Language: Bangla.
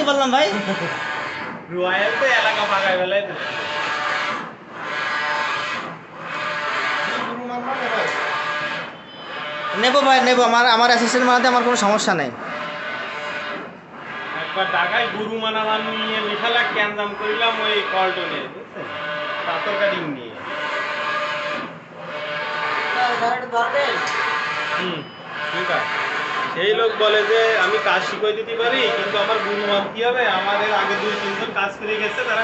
বুঝতে পারলাম ভাই। রয়্যাল তো এলাকা ফাঁকায় ফেলাই তো। নেবো ভাই নেবো, আমার অ্যাসিস্ট্যান্ট বানাতে আমার কোনো সমস্যা নেই। একবার ঢাকায় গুরু মানাবান নিয়ে লিখালা ক্যানজাম করিলাম ওই কলটনে, বুঝছেন, পাথর কাটিং নিয়ে। ঠিক আছে, সেই লোক বলে যে আমি কাজ শিখিয়ে দিতে পারি, কিন্তু আমার গুরু মানতে হবে। আমাদের আগে 2-3 জন কাজ করে গেছে, তারা